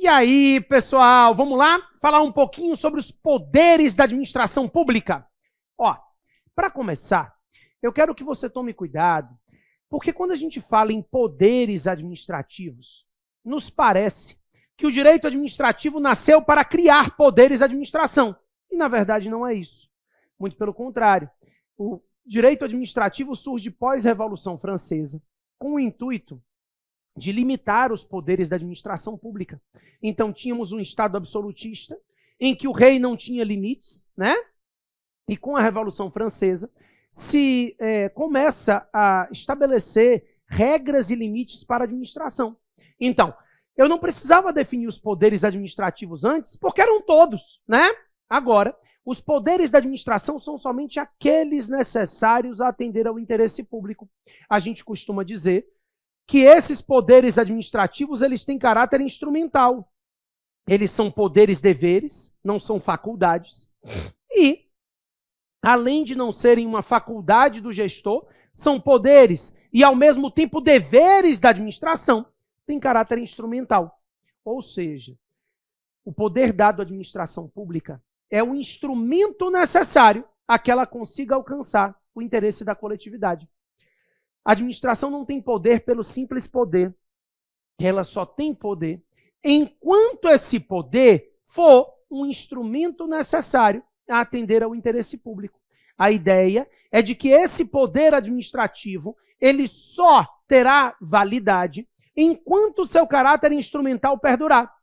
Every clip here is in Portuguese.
E aí, pessoal, vamos lá falar um pouquinho sobre os poderes da administração pública? Ó, para começar, eu quero que você tome cuidado, porque quando a gente fala em poderes administrativos, nos parece que o direito administrativo nasceu para criar poderes de administração. E, na verdade, não é isso. Muito pelo contrário. O direito administrativo surge pós-Revolução Francesa, com o intuito de limitar os poderes da administração pública. Então, tínhamos um Estado absolutista, em que o rei não tinha limites, né? E com a Revolução Francesa, se começa a estabelecer regras e limites para a administração. Então, eu não precisava definir os poderes administrativos antes, porque eram todos, né? Agora, os poderes da administração são somente aqueles necessários a atender ao interesse público. A gente costuma dizer que esses poderes administrativos, eles têm caráter instrumental. Eles são poderes-deveres, não são faculdades. E, além de não serem uma faculdade do gestor, são poderes e, ao mesmo tempo, deveres da administração, têm caráter instrumental. Ou seja, o poder dado à administração pública é o instrumento necessário a que ela consiga alcançar o interesse da coletividade. A administração não tem poder pelo simples poder. Ela só tem poder enquanto esse poder for um instrumento necessário a atender ao interesse público. A ideia é de que esse poder administrativo, ele só terá validade enquanto o seu caráter instrumental perdurar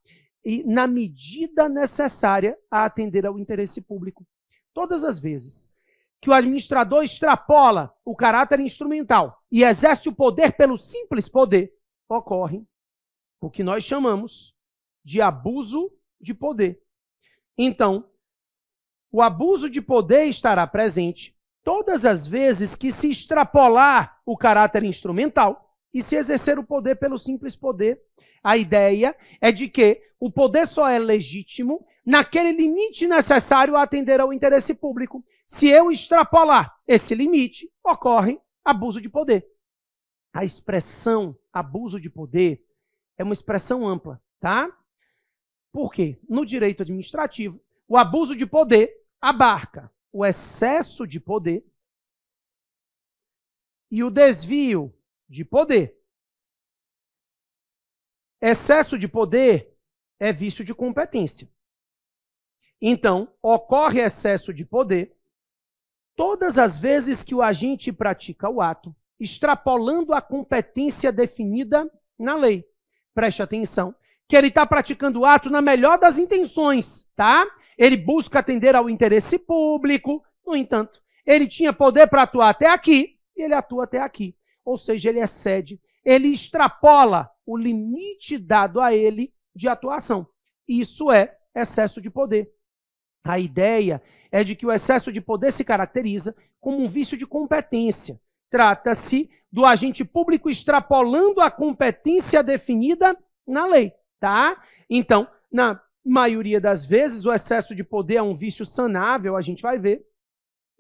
e na medida necessária a atender ao interesse público. Todas as vezes que o administrador extrapola o caráter instrumental e exerce o poder pelo simples poder, ocorre o que nós chamamos de abuso de poder. Então, o abuso de poder estará presente todas as vezes que se extrapolar o caráter instrumental e se exercer o poder pelo simples poder. A ideia é de que o poder só é legítimo naquele limite necessário a atender ao interesse público. Se eu extrapolar esse limite, ocorre abuso de poder. A expressão abuso de poder é uma expressão ampla, tá? Por quê? No direito administrativo, o abuso de poder abarca o excesso de poder e o desvio de poder. Excesso de poder é vício de competência. Então, ocorre excesso de poder todas as vezes que o agente pratica o ato, extrapolando a competência definida na lei. Preste atenção, que ele está praticando o ato na melhor das intenções, tá? Ele busca atender ao interesse público, no entanto, ele tinha poder para atuar até aqui, e ele atua até aqui. Ou seja, ele excede, ele extrapola o limite dado a ele de atuação. Isso é excesso de poder. A ideia é de que o excesso de poder se caracteriza como um vício de competência. Trata-se do agente público extrapolando a competência definida na lei, tá? Então, na maioria das vezes, o excesso de poder é um vício sanável, a gente vai ver,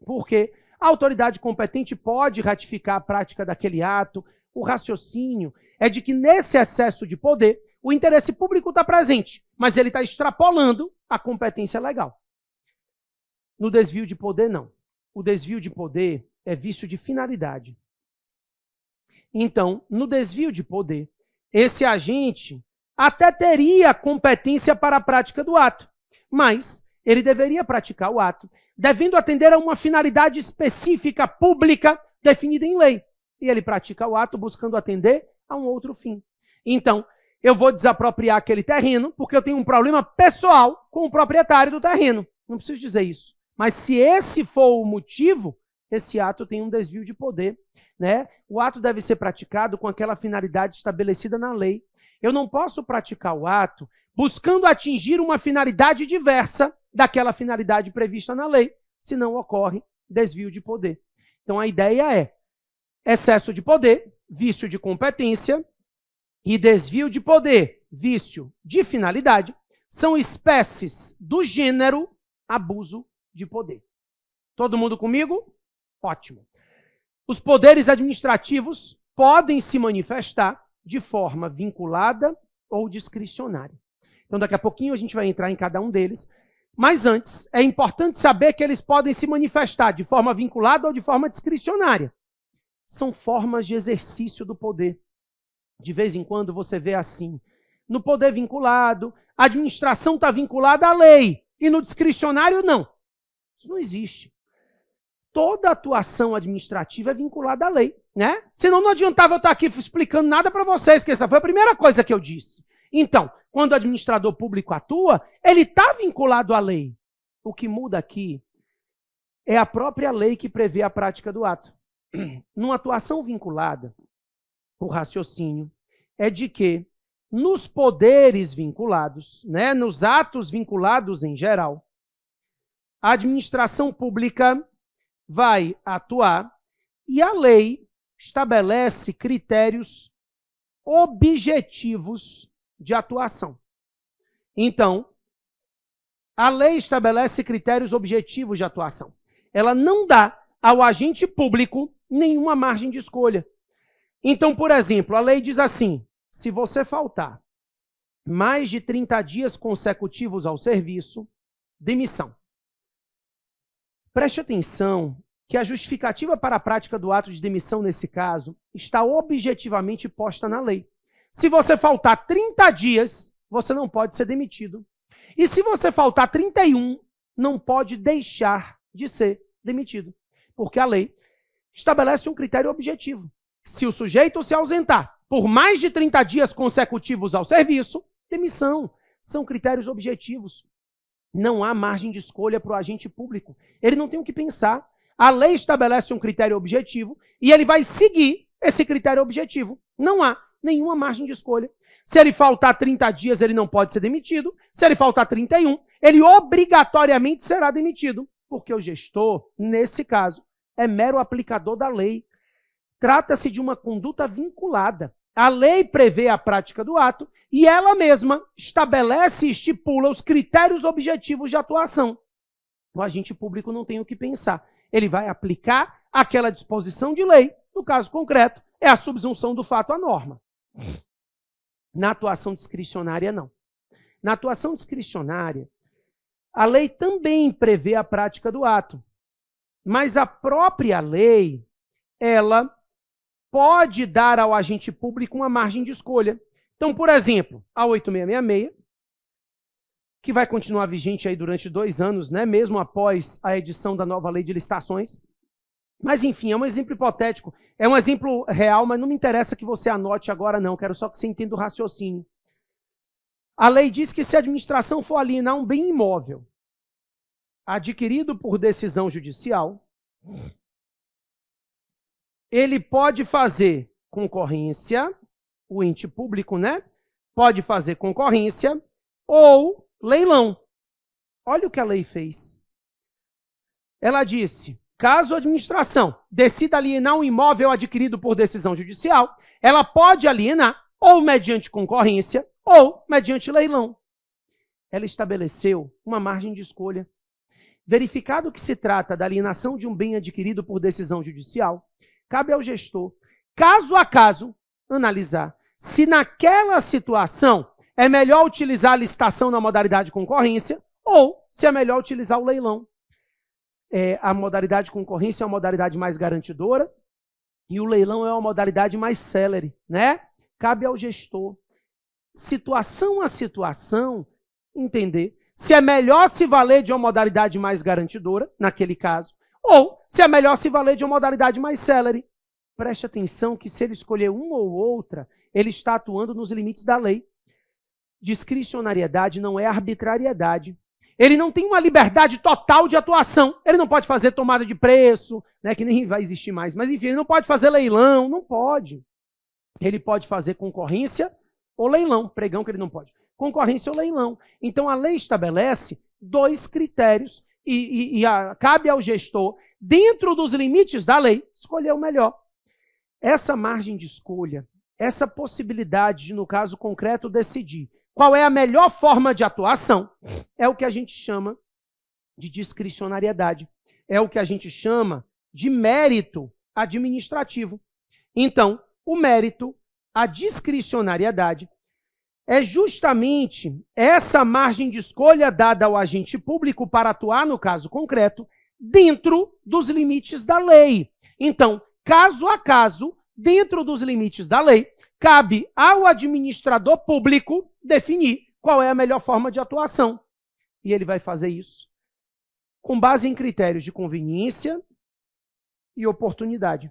porque a autoridade competente pode ratificar a prática daquele ato. O raciocínio é de que nesse excesso de poder, o interesse público está presente, mas ele está extrapolando a competência legal. No desvio de poder, não. O desvio de poder é vício de finalidade. Então, no desvio de poder, esse agente até teria competência para a prática do ato, mas ele deveria praticar o ato, devendo atender a uma finalidade específica, pública, definida em lei. E ele pratica o ato buscando atender a um outro fim. Então, eu vou desapropriar aquele terreno porque eu tenho um problema pessoal com o proprietário do terreno. Não preciso dizer isso. Mas se esse for o motivo, esse ato tem um desvio de poder, né? O ato deve ser praticado com aquela finalidade estabelecida na lei. Eu não posso praticar o ato buscando atingir uma finalidade diversa daquela finalidade prevista na lei, senão ocorre desvio de poder. Então a ideia é excesso de poder, vício de competência, e desvio de poder, vício de finalidade, são espécies do gênero abuso de poder. Todo mundo comigo? Ótimo. Os poderes administrativos podem se manifestar de forma vinculada ou discricionária. Então, daqui a pouquinho a gente vai entrar em cada um deles. Mas antes, é importante saber que eles podem se manifestar de forma vinculada ou de forma discricionária. São formas de exercício do poder. De vez em quando você vê assim. No poder vinculado, a administração está vinculada à lei. E no discricionário, não. Isso não existe. Toda atuação administrativa é vinculada à lei, né? Senão não adiantava eu estar aqui explicando nada para vocês, que essa foi a primeira coisa que eu disse. Então, quando o administrador público atua, ele está vinculado à lei. O que muda aqui é a própria lei que prevê a prática do ato. Numa atuação vinculada, o raciocínio é de que nos poderes vinculados, né, nos atos vinculados em geral, a administração pública vai atuar e a lei estabelece critérios objetivos de atuação. Então, a lei estabelece critérios objetivos de atuação. Ela não dá ao agente público nenhuma margem de escolha. Então, por exemplo, a lei diz assim: se você faltar mais de 30 dias consecutivos ao serviço, demissão. Preste atenção que a justificativa para a prática do ato de demissão, nesse caso, está objetivamente posta na lei. Se você faltar 30 dias, você não pode ser demitido. E se você faltar 31, não pode deixar de ser demitido. Porque a lei estabelece um critério objetivo. Se o sujeito se ausentar por mais de 30 dias consecutivos ao serviço, demissão. São critérios objetivos. Não há margem de escolha para o agente público. Ele não tem o que pensar. A lei estabelece um critério objetivo e ele vai seguir esse critério objetivo. Não há nenhuma margem de escolha. Se ele faltar 30 dias, ele não pode ser demitido. Se ele faltar 31, ele obrigatoriamente será demitido. Porque o gestor, nesse caso, é mero aplicador da lei. Trata-se de uma conduta vinculada. A lei prevê a prática do ato e ela mesma estabelece e estipula os critérios objetivos de atuação. O agente público não tem o que pensar. Ele vai aplicar aquela disposição de lei. No caso concreto, é a subsunção do fato à norma. Na atuação discricionária, não. Na atuação discricionária, a lei também prevê a prática do ato. Mas a própria lei, ela pode dar ao agente público uma margem de escolha. Então, por exemplo, a 8666, que vai continuar vigente aí durante 2 anos, né, mesmo após a edição da nova lei de licitações. Mas, enfim, é um exemplo hipotético. É um exemplo real, mas não me interessa que você anote agora, não. Quero só que você entenda o raciocínio. A lei diz que se a administração for alienar um bem imóvel adquirido por decisão judicial, ele pode fazer concorrência, o ente público, né? Pode fazer concorrência ou leilão. Olha o que a lei fez. Ela disse: caso a administração decida alienar um imóvel adquirido por decisão judicial, ela pode alienar ou mediante concorrência ou mediante leilão. Ela estabeleceu uma margem de escolha. Verificado que se trata da alienação de um bem adquirido por decisão judicial, cabe ao gestor, caso a caso, analisar se naquela situação é melhor utilizar a licitação na modalidade de concorrência ou se é melhor utilizar o leilão. A modalidade de concorrência é uma modalidade mais garantidora e o leilão é uma modalidade mais célere, né? Cabe ao gestor, situação a situação, entender se é melhor se valer de uma modalidade mais garantidora, naquele caso, ou se é melhor se valer de uma modalidade mais célere. Preste atenção que se ele escolher uma ou outra, ele está atuando nos limites da lei. Discricionariedade não é arbitrariedade. Ele não tem uma liberdade total de atuação. Ele não pode fazer tomada de preço, né, que nem vai existir mais, mas enfim, ele não pode fazer leilão, não pode. Ele pode fazer concorrência ou leilão, pregão que ele não pode. Concorrência ou leilão. Então a lei estabelece 2 critérios e cabe ao gestor, dentro dos limites da lei, escolher o melhor. Essa margem de escolha, essa possibilidade de, no caso concreto, decidir qual é a melhor forma de atuação, é o que a gente chama de discricionariedade. É o que a gente chama de mérito administrativo. Então, o mérito, a discricionariedade, é justamente essa margem de escolha dada ao agente público para atuar no caso concreto dentro dos limites da lei. Então, caso a caso, dentro dos limites da lei, cabe ao administrador público definir qual é a melhor forma de atuação. E ele vai fazer isso com base em critérios de conveniência e oportunidade.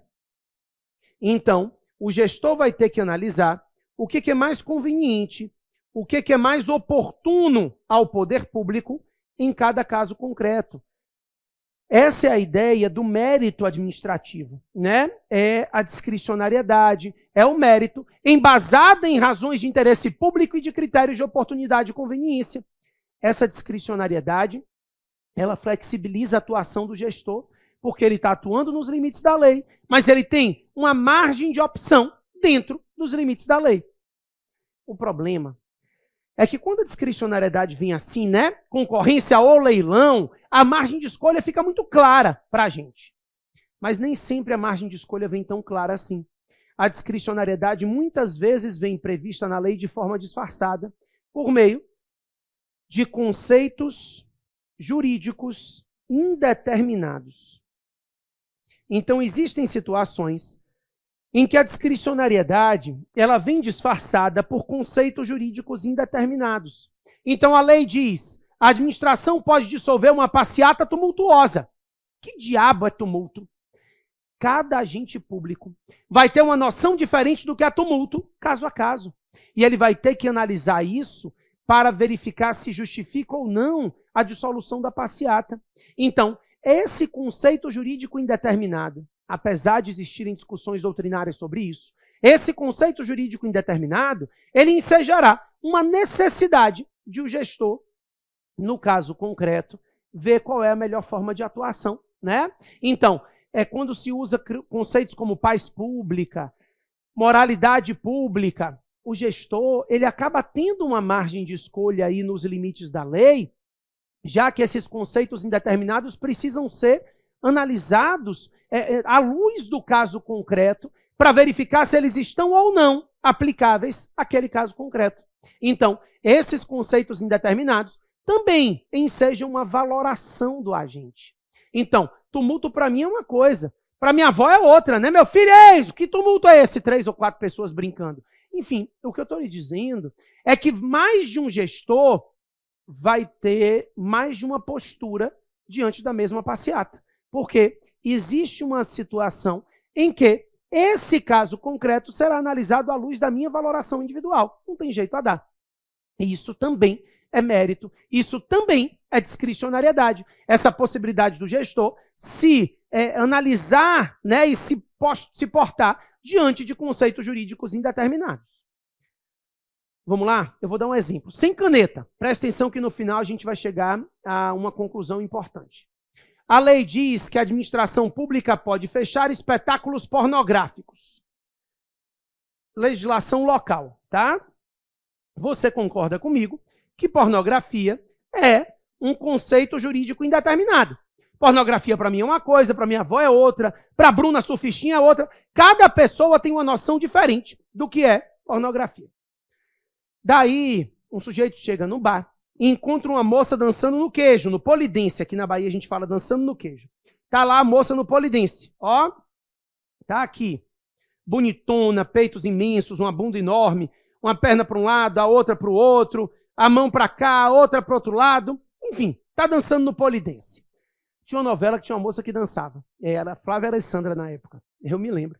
Então, o gestor vai ter que analisar o que é mais conveniente, o que é mais oportuno ao poder público em cada caso concreto. Essa é a ideia do mérito administrativo, né? É a discricionariedade, é o mérito embasado em razões de interesse público e de critérios de oportunidade e conveniência. Essa discricionariedade, ela flexibiliza a atuação do gestor, porque ele está atuando nos limites da lei, mas ele tem uma margem de opção dentro dos limites da lei. O problema é que quando a discricionariedade vem assim, né, concorrência ou leilão, a margem de escolha fica muito clara para a gente. Mas nem sempre a margem de escolha vem tão clara assim. A discricionariedade muitas vezes vem prevista na lei de forma disfarçada, por meio de conceitos jurídicos indeterminados. Então, existem situações em que a discricionariedade ela vem disfarçada por conceitos jurídicos indeterminados. Então, a lei diz, a administração pode dissolver uma passeata tumultuosa. Que diabo é tumulto? Cada agente público vai ter uma noção diferente do que é tumulto, caso a caso. E ele vai ter que analisar isso para verificar se justifica ou não a dissolução da passeata. Então, esse conceito jurídico indeterminado, apesar de existirem discussões doutrinárias sobre isso, esse conceito jurídico indeterminado, ele ensejará uma necessidade de o gestor, no caso concreto, ver qual é a melhor forma de atuação, né? Então, é quando se usa conceitos como paz pública, moralidade pública, o gestor, ele acaba tendo uma margem de escolha aí nos limites da lei, já que esses conceitos indeterminados precisam ser analisados à luz do caso concreto para verificar se eles estão ou não aplicáveis àquele caso concreto. Então, esses conceitos indeterminados também ensejam uma valoração do agente. Então, tumulto para mim é uma coisa, para minha avó é outra, né? Meu filho, que tumulto é esse? 3 ou 4 pessoas brincando. Enfim, o que eu estou lhe dizendo é que mais de um gestor vai ter mais de uma postura diante da mesma passeata. Porque existe uma situação em que esse caso concreto será analisado à luz da minha valoração individual. Não tem jeito a dar. E isso também é mérito, isso também é discricionariedade. Essa possibilidade do gestor se analisar, né, e se portar diante de conceitos jurídicos indeterminados. Vamos lá? Eu vou dar um exemplo. Sem caneta. Presta atenção que no final a gente vai chegar a uma conclusão importante. A lei diz que a administração pública pode fechar espetáculos pornográficos. Legislação local, tá? Você concorda comigo que pornografia é um conceito jurídico indeterminado. Pornografia para mim é uma coisa, para minha avó é outra, para a Bruna surfistinha é outra. Cada pessoa tem uma noção diferente do que é pornografia. Daí, um sujeito chega no bar e encontra uma moça dançando no queijo, no polidense. Aqui na Bahia a gente fala dançando no queijo. Tá lá a moça no polidense, ó. Tá aqui. Bonitona, peitos imensos, uma bunda enorme, uma perna para um lado, a outra para o outro, a mão para cá, a outra para o outro lado. Enfim, tá dançando no polidense. Tinha uma novela que tinha uma moça que dançava. Era Flávia Alessandra na época. Eu me lembro.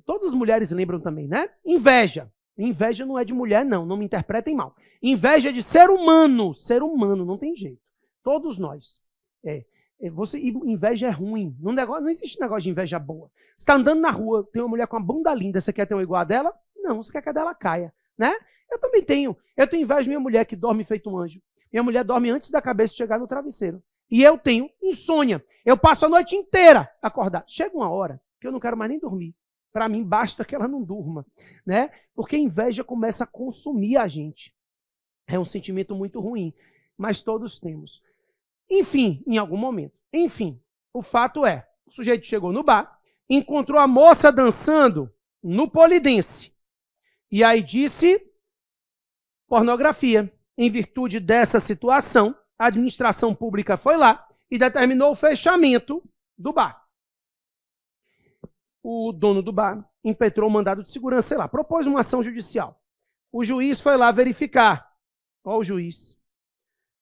Todas as mulheres lembram também, né? Inveja. Inveja não é de mulher, não me interpretem mal. Inveja é de ser humano. Ser humano, não tem jeito. Todos nós. Inveja é ruim. Não existe negócio de inveja boa. Você está andando na rua, tem uma mulher com uma bunda linda, você quer ter uma igual a dela? Não, você quer que a dela caia, né? Eu também tenho. Eu tenho inveja de minha mulher que dorme feito um anjo. Minha mulher dorme antes da cabeça chegar no travesseiro. E eu tenho insônia. Eu passo a noite inteira acordado. Chega uma hora que eu não quero mais nem dormir. Para mim, basta que ela não durma, né? Porque a inveja começa a consumir a gente. É um sentimento muito ruim, mas todos temos. Enfim, em algum momento. Enfim, o fato é, o sujeito chegou no bar, encontrou a moça dançando no polidense. E aí disse, pornografia. Em virtude dessa situação, a administração pública foi lá e determinou o fechamento do bar. O dono do bar impetrou o mandado de segurança, sei lá, propôs uma ação judicial. O juiz foi lá verificar. Ó, o juiz.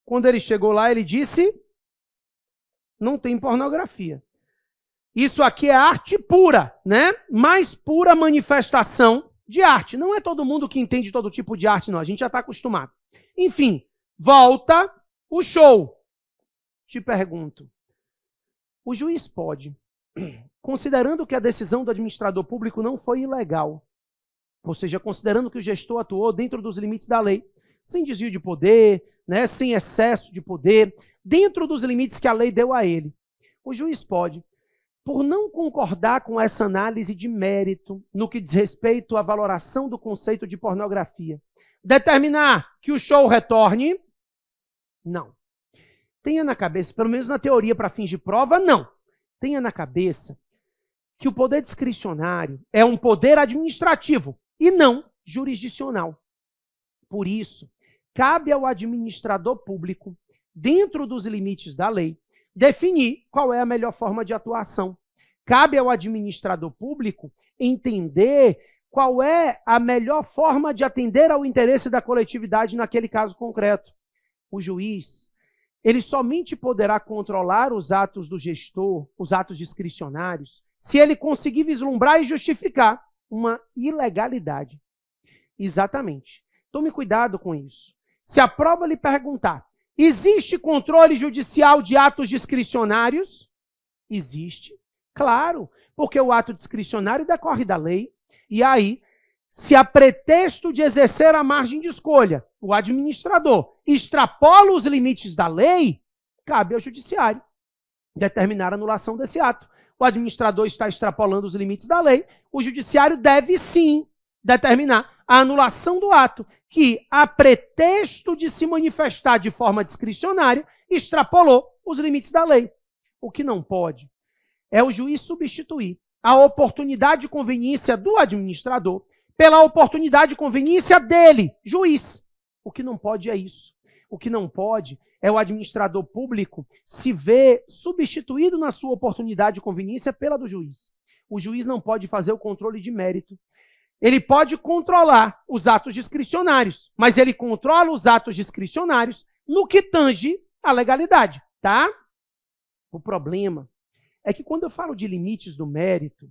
Quando ele chegou lá, ele disse: não tem pornografia. Isso aqui é arte pura, né? Mais pura manifestação de arte. Não é todo mundo que entende todo tipo de arte, não. A gente já está acostumado. Enfim, volta o show. Te pergunto, o juiz pode, considerando que a decisão do administrador público não foi ilegal, ou seja, considerando que o gestor atuou dentro dos limites da lei, sem desvio de poder, né, sem excesso de poder, dentro dos limites que a lei deu a ele, o juiz pode, por não concordar com essa análise de mérito no que diz respeito à valoração do conceito de pornografia, determinar que o show retorne? Não. Tenha na cabeça, pelo menos na teoria para fins de prova, não. Tenha na cabeça que o poder discricionário é um poder administrativo e não jurisdicional. Por isso, cabe ao administrador público, dentro dos limites da lei, definir qual é a melhor forma de atuação. Cabe ao administrador público entender qual é a melhor forma de atender ao interesse da coletividade naquele caso concreto. O juiz, ele somente poderá controlar os atos do gestor, os atos discricionários, se ele conseguir vislumbrar e justificar uma ilegalidade. Exatamente. Tome cuidado com isso. Se a prova lhe perguntar, existe controle judicial de atos discricionários? Existe. Claro, porque o ato discricionário decorre da lei. E aí, se a pretexto de exercer a margem de escolha, o administrador extrapola os limites da lei, cabe ao judiciário determinar a anulação desse ato. O administrador está extrapolando os limites da lei, o judiciário deve sim determinar a anulação do ato, que, a pretexto de se manifestar de forma discricionária, extrapolou os limites da lei. O que não pode é o juiz substituir a oportunidade de conveniência do administrador pela oportunidade de conveniência dele, juiz. O que não pode é isso. O que não pode é o administrador público se ver substituído na sua oportunidade de conveniência pela do juiz. O juiz não pode fazer o controle de mérito. Ele pode controlar os atos discricionários, mas ele controla os atos discricionários no que tange a legalidade, tá? O problema é que quando eu falo de limites do mérito,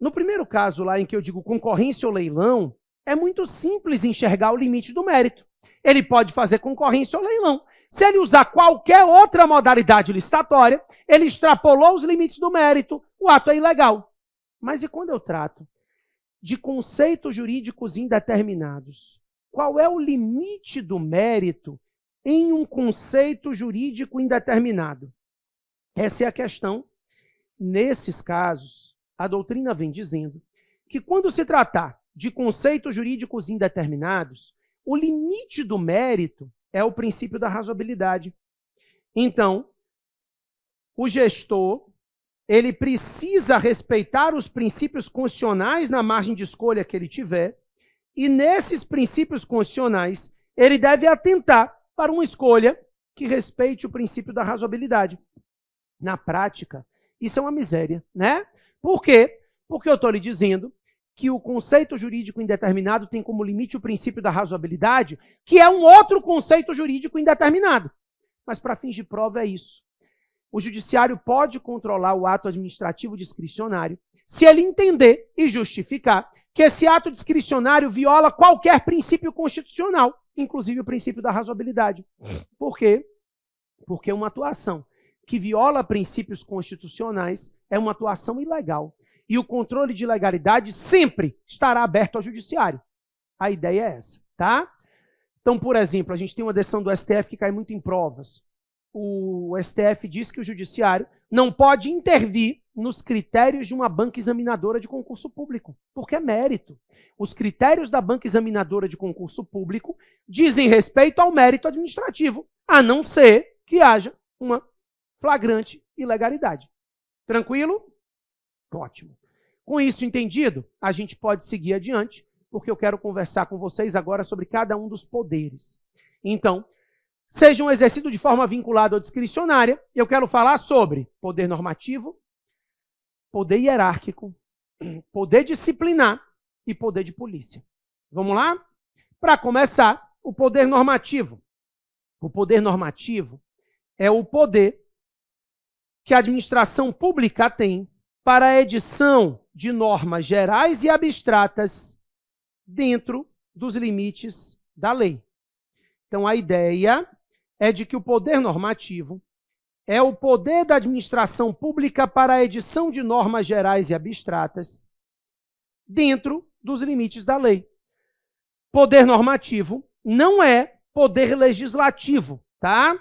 no primeiro caso lá em que eu digo concorrência ou leilão, é muito simples enxergar o limite do mérito. Ele pode fazer concorrência ou leilão. Se ele usar qualquer outra modalidade licitatória, ele extrapolou os limites do mérito, o ato é ilegal. Mas e quando eu trato de conceitos jurídicos indeterminados? Qual é o limite do mérito em um conceito jurídico indeterminado? Essa é a questão. Nesses casos, a doutrina vem dizendo que quando se tratar de conceitos jurídicos indeterminados, o limite do mérito é o princípio da razoabilidade. Então, o gestor, ele precisa respeitar os princípios constitucionais na margem de escolha que ele tiver, e nesses princípios constitucionais, ele deve atentar para uma escolha que respeite o princípio da razoabilidade. Na prática, isso é uma miséria, né? Por quê? Porque eu estou lhe dizendo que o conceito jurídico indeterminado tem como limite o princípio da razoabilidade, que é um outro conceito jurídico indeterminado. Mas para fins de prova é isso. O judiciário pode controlar o ato administrativo discricionário se ele entender e justificar que esse ato discricionário viola qualquer princípio constitucional, inclusive o princípio da razoabilidade. Por quê? Porque uma atuação que viola princípios constitucionais é uma atuação ilegal. E o controle de legalidade sempre estará aberto ao judiciário. A ideia é essa, tá? Então, por exemplo, a gente tem uma decisão do STF que cai muito em provas. O STF diz que o judiciário não pode intervir nos critérios de uma banca examinadora de concurso público, porque é mérito. Os critérios da banca examinadora de concurso público dizem respeito ao mérito administrativo, a não ser que haja uma flagrante ilegalidade. Tranquilo? Ótimo. Com isso entendido, a gente pode seguir adiante porque eu quero conversar com vocês agora sobre cada um dos poderes. Então, seja um exercício de forma vinculada ou discricionária, eu quero falar sobre poder normativo, poder hierárquico, poder disciplinar e poder de polícia. Vamos lá? Para começar, o poder normativo. O poder normativo é o poder que a administração pública tem para a edição de normas gerais e abstratas dentro dos limites da lei. Então, a ideia é de que o poder normativo é o poder da administração pública para a edição de normas gerais e abstratas dentro dos limites da lei. Poder normativo não é poder legislativo, tá?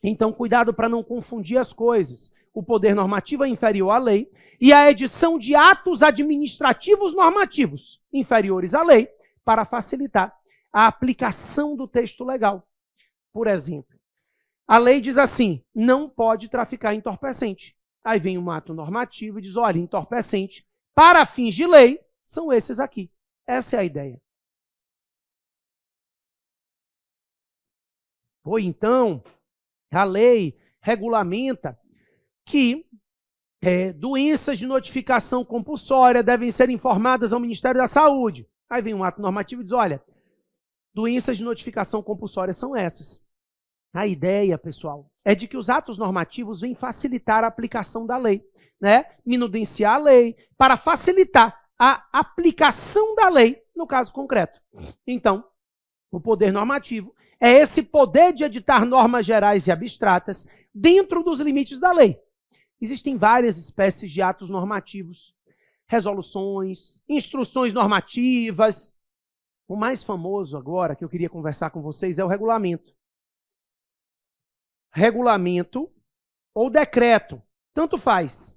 Então, cuidado para não confundir as coisas. O poder normativo é inferior à lei e a edição de atos administrativos normativos inferiores à lei para facilitar a aplicação do texto legal. Por exemplo, a lei diz assim, não pode traficar entorpecente. Aí vem um ato normativo e diz, olha, entorpecente, para fins de lei, são esses aqui. Essa é a ideia. Ou então, a lei regulamenta que doenças de notificação compulsória devem ser informadas ao Ministério da Saúde. Aí vem um ato normativo e diz, olha, doenças de notificação compulsória são essas. A ideia, pessoal, é de que os atos normativos vêm facilitar a aplicação da lei, né? Minudenciar a lei, para facilitar a aplicação da lei no caso concreto. Então, o poder normativo é esse poder de editar normas gerais e abstratas dentro dos limites da lei. Existem várias espécies de atos normativos, resoluções, instruções normativas. O mais famoso agora que eu queria conversar com vocês é o regulamento. Regulamento ou decreto, tanto faz.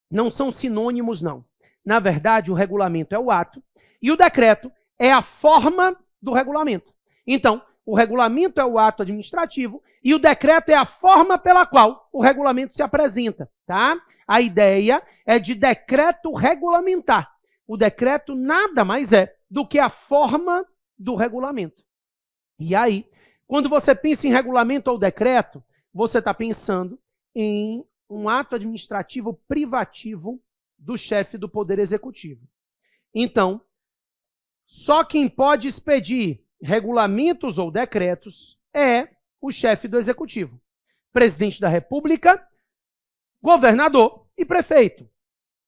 Não são sinônimos, não. Na verdade, o regulamento é o ato e o decreto é a forma do regulamento. Então, o regulamento é o ato administrativo e o decreto é a forma pela qual o regulamento se apresenta, tá? A ideia é de decreto regulamentar. O decreto nada mais é do que a forma do regulamento. E aí, quando você pensa em regulamento ou decreto, você está pensando em um ato administrativo privativo do chefe do Poder Executivo. Então, só quem pode expedir regulamentos ou decretos é o chefe do Executivo. Presidente da República, governador e prefeito.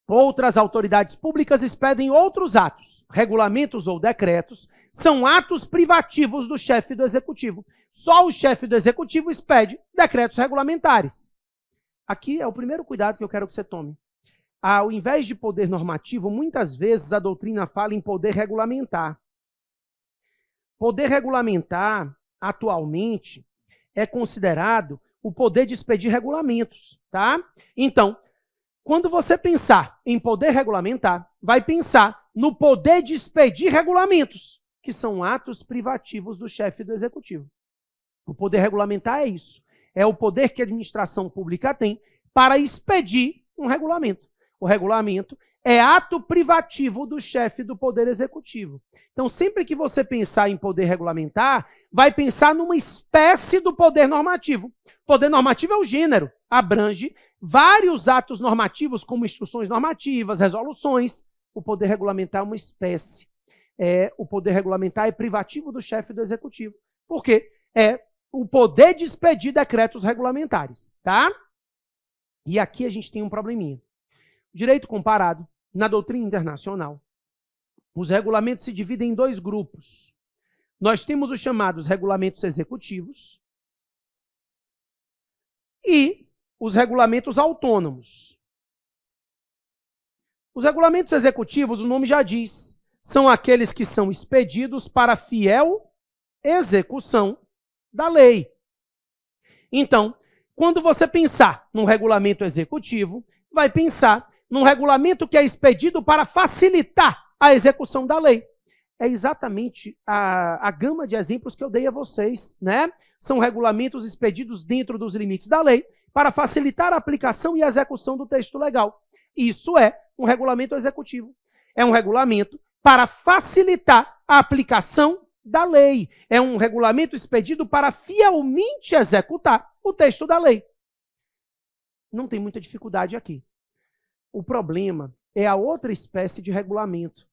Outras autoridades públicas expedem outros atos. Regulamentos ou decretos são atos privativos do chefe do Executivo. Só o chefe do Executivo expede decretos regulamentares. Aqui é o primeiro cuidado que eu quero que você tome. Ao invés de poder normativo, muitas vezes a doutrina fala em poder regulamentar. Poder regulamentar, atualmente, é considerado o poder de expedir regulamentos, tá? Então, quando você pensar em poder regulamentar, vai pensar no poder de expedir regulamentos, que são atos privativos do chefe do Executivo. O poder regulamentar é isso. É o poder que a administração pública tem para expedir um regulamento. O regulamento é ato privativo do chefe do Poder Executivo. Então, sempre que você pensar em poder regulamentar, vai pensar numa espécie do poder normativo. Poder normativo é o gênero, abrange vários atos normativos, como instruções normativas, resoluções. O poder regulamentar é uma espécie. O poder regulamentar é privativo do chefe do Executivo. Por quê? É o poder de expedir decretos regulamentares, tá? E aqui a gente tem um probleminha. Direito comparado, na doutrina internacional, os regulamentos se dividem em dois grupos. Nós temos os chamados regulamentos executivos e os regulamentos autônomos. Os regulamentos executivos, o nome já diz, são aqueles que são expedidos para fiel execução da lei. Então, quando você pensar num regulamento executivo, vai pensar num regulamento que é expedido para facilitar a execução da lei. É exatamente a gama de exemplos que eu dei a vocês, né? São regulamentos expedidos dentro dos limites da lei para facilitar a aplicação e a execução do texto legal. Isso é um regulamento executivo. É um regulamento para facilitar a aplicação da lei. É um regulamento expedido para fielmente executar o texto da lei. Não tem muita dificuldade aqui. O problema é a outra espécie de regulamento.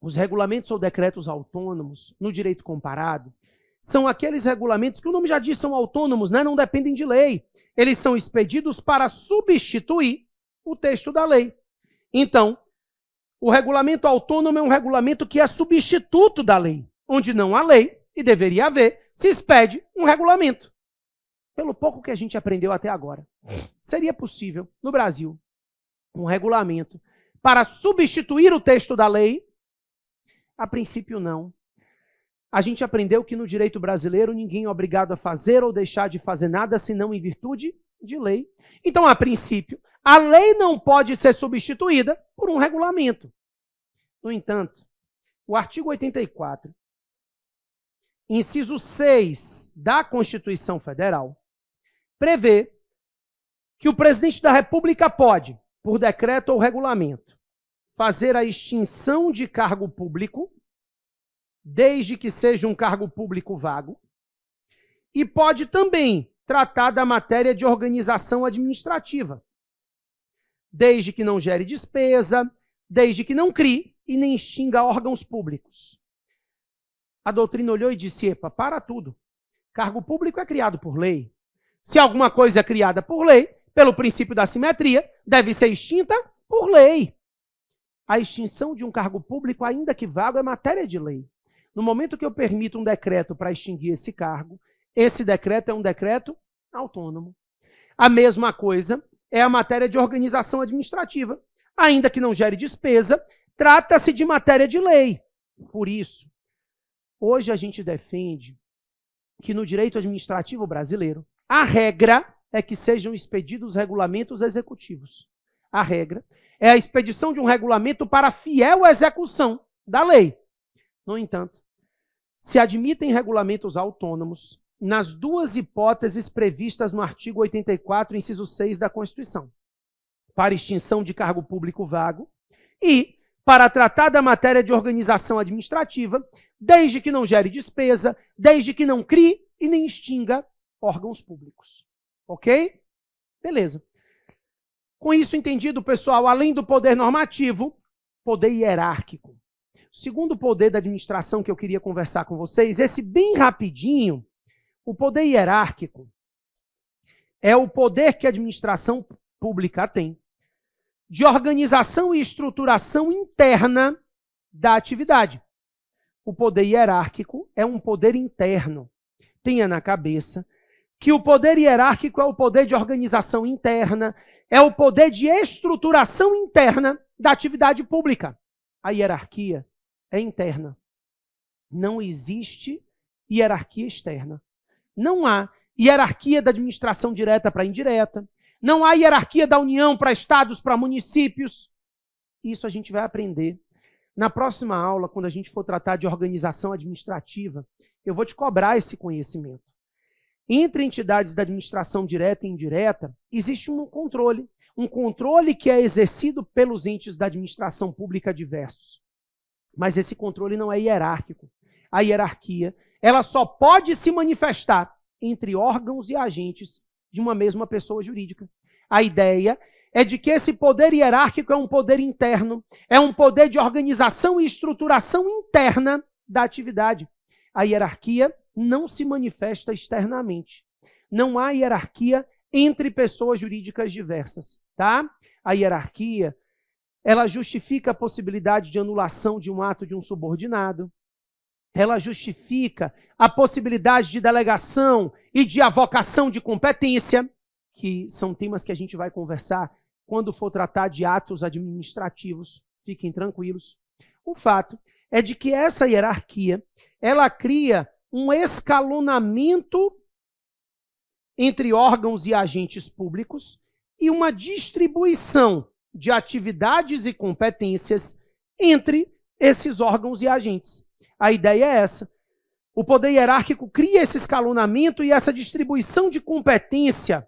Os regulamentos ou decretos autônomos, no direito comparado, são aqueles regulamentos que o nome já diz, são autônomos, né? Não dependem de lei. Eles são expedidos para substituir o texto da lei. Então, o regulamento autônomo é um regulamento que é substituto da lei. Onde não há lei, e deveria haver, se expede um regulamento. Pelo pouco que a gente aprendeu até agora. Seria possível, no Brasil, um regulamento para substituir o texto da lei? A princípio, não. A gente aprendeu que no direito brasileiro ninguém é obrigado a fazer ou deixar de fazer nada senão em virtude de lei. Então, a princípio, a lei não pode ser substituída por um regulamento. No entanto, o artigo 84, inciso 6 da Constituição Federal, prevê que o presidente da República pode, por decreto ou regulamento, fazer a extinção de cargo público, desde que seja um cargo público vago, e pode também tratar da matéria de organização administrativa, desde que não gere despesa, desde que não crie e nem extinga órgãos públicos. A doutrina olhou e disse, epa, para tudo. Cargo público é criado por lei. Se alguma coisa é criada por lei, pelo princípio da simetria, deve ser extinta por lei. A extinção de um cargo público, ainda que vago, é matéria de lei. No momento que eu permito um decreto para extinguir esse cargo, esse decreto é um decreto autônomo. A mesma coisa é a matéria de organização administrativa. Ainda que não gere despesa, trata-se de matéria de lei. Por isso, hoje a gente defende que no direito administrativo brasileiro, a regra é que sejam expedidos regulamentos executivos. A regra é a expedição de um regulamento para fiel execução da lei. No entanto, se admitem regulamentos autônomos nas duas hipóteses previstas no artigo 84, inciso 6 da Constituição, para extinção de cargo público vago e para tratar da matéria de organização administrativa, desde que não gere despesa, desde que não crie e nem extinga órgãos públicos. Ok? Beleza. Com isso entendido, pessoal, além do poder normativo, poder hierárquico. O segundo poder da administração que eu queria conversar com vocês, esse bem rapidinho, o poder hierárquico é o poder que a administração pública tem de organização e estruturação interna da atividade. O poder hierárquico é um poder interno. Tenha na cabeça que o poder hierárquico é o poder de organização interna, é o poder de estruturação interna da atividade pública. A hierarquia é interna. Não existe hierarquia externa. Não há hierarquia da administração direta para indireta. Não há hierarquia da União para estados, para municípios. Isso a gente vai aprender. Na próxima aula, quando a gente for tratar de organização administrativa, eu vou te cobrar esse conhecimento. Entre entidades da administração direta e indireta, existe um controle que é exercido pelos entes da administração pública diversos. Mas esse controle não é hierárquico. A hierarquia, ela só pode se manifestar entre órgãos e agentes de uma mesma pessoa jurídica. A ideia é de que esse poder hierárquico é um poder interno, é um poder de organização e estruturação interna da atividade. A hierarquia não se manifesta externamente. Não há hierarquia entre pessoas jurídicas diversas, tá? A hierarquia, ela justifica a possibilidade de anulação de um ato de um subordinado, ela justifica a possibilidade de delegação e de avocação de competência, que são temas que a gente vai conversar quando for tratar de atos administrativos, fiquem tranquilos. O fato é de que essa hierarquia, ela cria um escalonamento entre órgãos e agentes públicos e uma distribuição de atividades e competências entre esses órgãos e agentes. A ideia é essa. O poder hierárquico cria esse escalonamento e essa distribuição de competência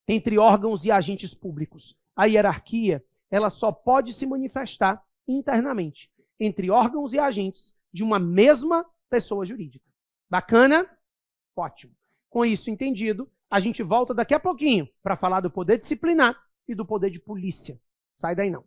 entre órgãos e agentes públicos. A hierarquia, ela só pode se manifestar internamente. entre órgãos e agentes de uma mesma pessoa jurídica. Bacana? Ótimo. Com isso entendido, a gente volta daqui a pouquinho para falar do poder disciplinar e do poder de polícia. Sai daí não.